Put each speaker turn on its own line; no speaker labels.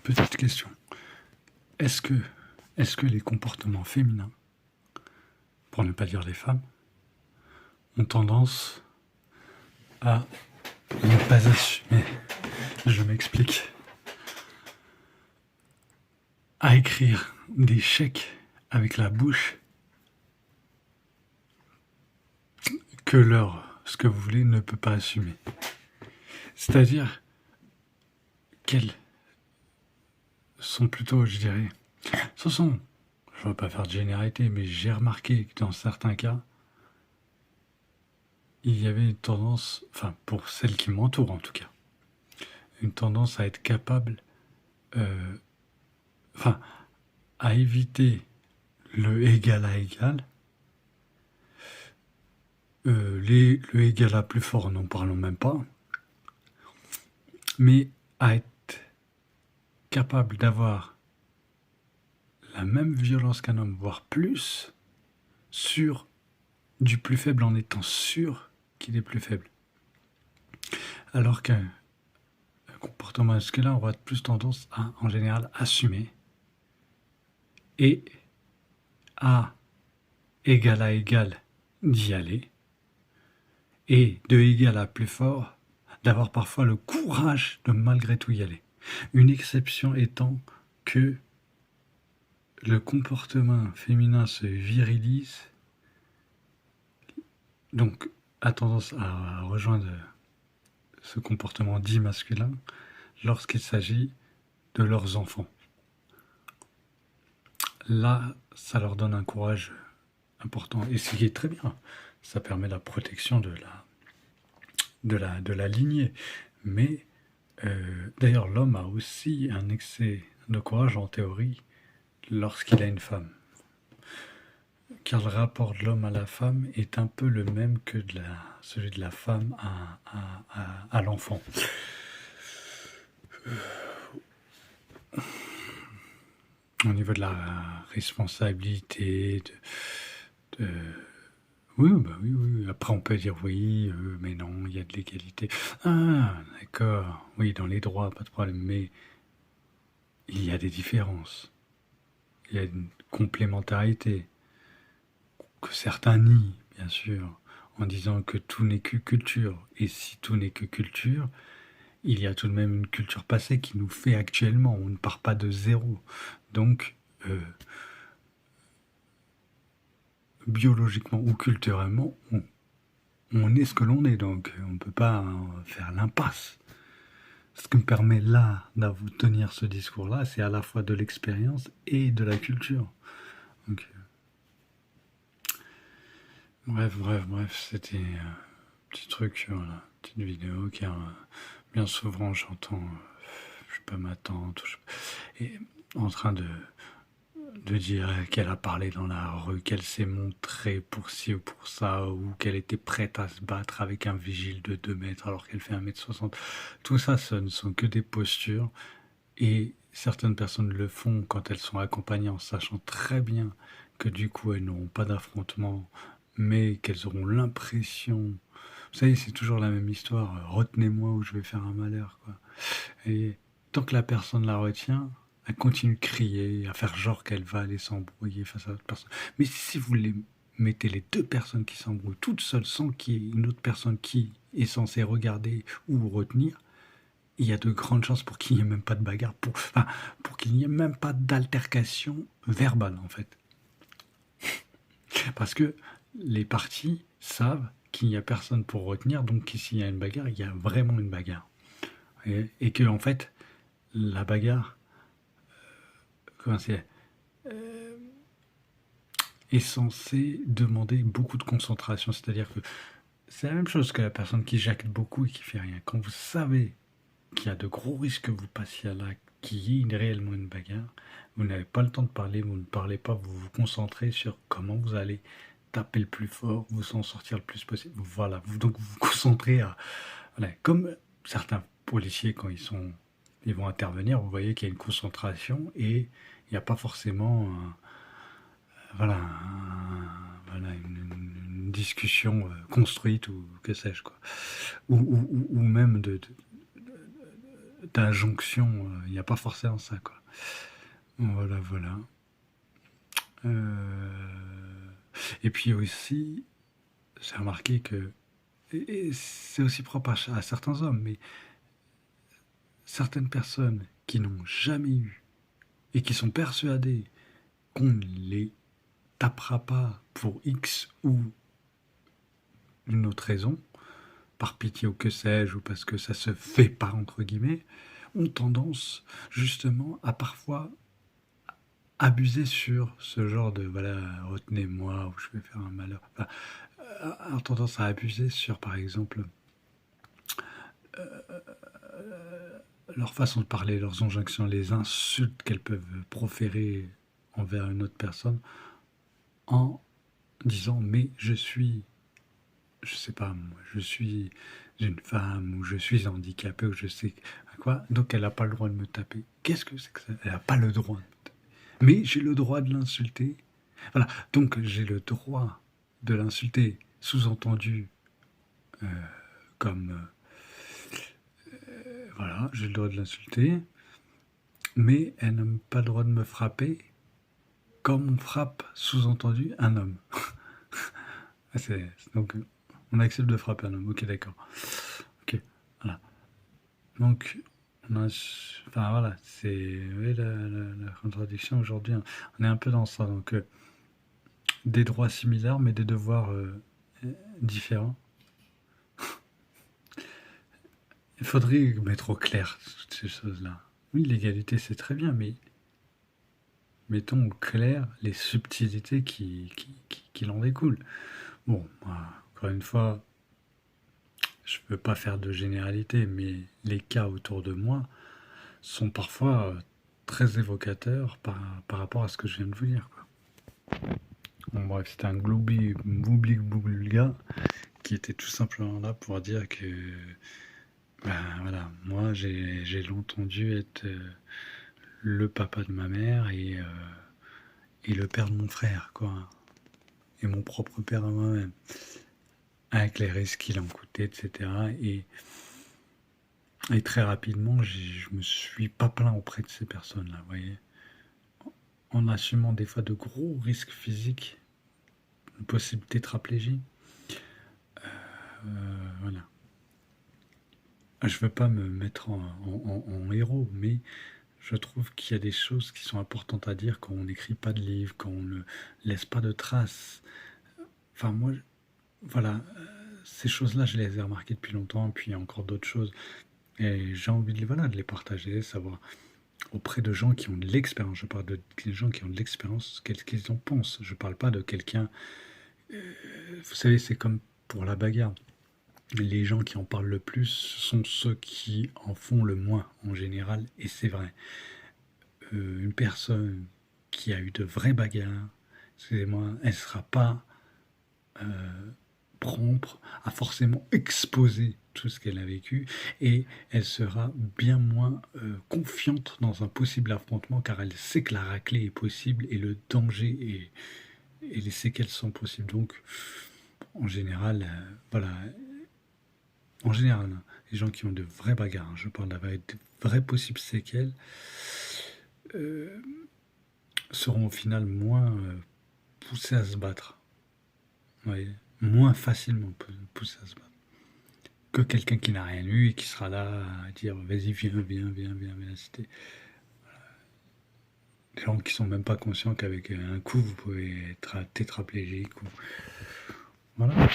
Petite question. Est-ce que, est-ce que les comportements féminins, pour ne pas dire les femmes, ont tendance à ne pas assumer, je m'explique, à écrire des chèques avec la bouche que ce que vous voulez ne peut pas assumer. C'est-à-dire qu'elles sont plutôt, je dirais, ce sont, je ne veux pas faire de généralité, mais j'ai remarqué que dans certains cas, il y avait une tendance, enfin pour celles qui m'entourent en tout cas, une tendance à être capable, euh, enfin à éviter le égal à égal, le égal à plus fort, n'en parlons même pas, mais à être capable d'avoir la même violence qu'un homme, voire plus, sur du plus faible en étant sûr qu'il est plus faible. Alors qu'un comportement masculin aura plus tendance à, en général, assumer et à égal d'y aller, et de égal à plus fort, d'avoir parfois le courage de malgré tout y aller. Une exception étant que le comportement féminin se virilise, donc a tendance à rejoindre ce comportement dit masculin lorsqu'il s'agit de leurs enfants. Là, ça leur donne un courage important, et ce qui est très bien. Ça permet la protection de la lignée. Mais d'ailleurs, l'homme a aussi un excès de courage en théorie lorsqu'il a une femme. Car le rapport de l'homme à la femme est un peu le même que celui de la femme à l'enfant. Au niveau de la responsabilité, de oui, bah oui, oui. Après, on peut dire oui, mais non, il y a de l'égalité. Ah, d'accord. Oui, dans les droits, pas de problème. Mais il y a des différences. Il y a une complémentarité que certains nient, bien sûr, en disant que tout n'est que culture. Et si tout n'est que culture, il y a tout de même une culture passée qui nous fait actuellement. On ne part pas de zéro. Donc, biologiquement ou culturellement, on est ce que l'on est. Donc, on ne peut pas faire l'impasse. Ce qui me permet là de vous tenir ce discours-là, c'est à la fois de l'expérience et de la culture. Donc, bref, c'était un petit truc, voilà, petite vidéo car bien souvent j'entends, je sais pas, ma tante, et en train de dire qu'elle a parlé dans la rue, qu'elle s'est montrée pour ci ou pour ça, ou qu'elle était prête à se battre avec un vigile de 2 mètres alors qu'elle fait 1,60 m. Tout ça, ce ne sont que des postures, et certaines personnes le font quand elles sont accompagnées en sachant très bien que du coup elles n'auront pas d'affrontement, mais qu'elles auront l'impression... Vous savez, c'est toujours la même histoire, retenez-moi ou je vais faire un malheur, quoi. Et tant que la personne la retient, elle continue de crier, à faire genre qu'elle va aller s'embrouiller face à l'autre personne. Mais si vous les mettez les deux personnes qui s'embrouillent toutes seules sans qu'il y ait une autre personne qui est censée regarder ou retenir, il y a de grandes chances pour qu'il n'y ait même pas de bagarre, pour qu'il n'y ait même pas d'altercation verbale en fait. Parce que les parties savent qu'il n'y a personne pour retenir, donc s'il y a une bagarre, il y a vraiment une bagarre. Et que en fait, la bagarre, comment c'est, est censée demander beaucoup de concentration. C'est-à-dire que c'est la même chose que la personne qui jacte beaucoup et qui fait rien. Quand vous savez qu'il y a de gros risques que vous passiez à l'acte, qu'il y ait réellement une bagarre, vous n'avez pas le temps de parler, vous ne parlez pas, vous vous concentrez sur comment vous allez taper le plus fort, vous en sortir le plus possible. Voilà, donc vous vous concentrez à... Voilà, comme certains policiers, quand ils vont intervenir, vous voyez qu'il y a une concentration et il n'y a pas forcément voilà, voilà une discussion construite ou que sais-je, quoi. Ou même d'injonction, il n'y a pas forcément ça, quoi. Voilà, voilà. Et puis aussi, j'ai remarqué que, et c'est aussi propre à certains hommes, mais certaines personnes qui n'ont jamais eu et qui sont persuadées qu'on ne les tapera pas pour X ou une autre raison, par pitié ou que sais-je, ou parce que ça se fait pas, entre guillemets, ont tendance justement à parfois abuser sur ce genre de voilà, retenez-moi ou je vais faire un malheur. Enfin, ont tendance à abuser sur, par exemple, leur façon de parler, leurs injonctions, les insultes qu'elles peuvent proférer envers une autre personne en disant mais je sais pas moi, je suis une femme ou je suis handicapée ou je sais quoi, donc elle n'a pas le droit de me taper. Qu'est-ce que c'est que ça? Elle n'a pas le droit de me taper. Mais j'ai le droit de l'insulter. Voilà, donc j'ai le droit de l'insulter, sous-entendu comme voilà, j'ai le droit de l'insulter, mais elle n'a pas le droit de me frapper comme on frappe, sous-entendu, un homme. Donc on accepte de frapper un homme, ok d'accord. Ok, voilà. Donc enfin voilà, c'est oui, la contradiction aujourd'hui, on est un peu dans ça, donc des droits similaires mais des devoirs différents. Il faudrait mettre au clair toutes ces choses-là. Oui, l'égalité c'est très bien, mais mettons au clair les subtilités qui en découlent. Bon, encore une fois, je ne veux pas faire de généralité, mais les cas autour de moi sont parfois très évocateurs par rapport à ce que je viens de vous dire, quoi. Bon, bref, c'était un boubli-boulga qui était tout simplement là pour dire que, ben voilà, moi j'ai longtemps dû être le papa de ma mère et le père de mon frère, quoi. Et mon propre père à moi-même. Avec les risques qu'il en coûtait, etc. Et très rapidement, je me suis pas plaint auprès de ces personnes-là, vous voyez. En assumant des fois de gros risques physiques, une possible tétraplégie. Voilà. Je veux pas me mettre en héros, mais je trouve qu'il y a des choses qui sont importantes à dire quand on n'écrit pas de livre, quand on ne laisse pas de traces. Enfin, moi, voilà, ces choses-là, je les ai remarquées depuis longtemps, puis il y a encore d'autres choses. Et j'ai envie voilà, de les partager, savoir auprès de gens qui ont de l'expérience. Je parle de gens qui ont de l'expérience, qu'est-ce qu'ils en pensent. Je parle pas de quelqu'un. Vous savez, c'est comme pour la bagarre. Les gens qui en parlent le plus sont ceux qui en font le moins en général, et c'est vrai. Une personne qui a eu de vraies bagarres, excusez-moi, elle ne sera pas prompte à forcément exposer tout ce qu'elle a vécu et elle sera bien moins confiante dans un possible affrontement car elle sait que la raclée est possible et le danger et les séquelles sont possibles. Donc, en général, voilà, en général, hein, les gens qui ont de vraies bagarres, hein, je parle avec de vraies possibles séquelles, euh, seront au final moins poussés à se battre. Vous voyez, moins facilement poussés à se battre que quelqu'un qui n'a rien eu et qui sera là à dire vas-y viens la cité. Des gens qui sont même pas conscients qu'avec un coup vous pouvez être tétraplégique ou... Voilà,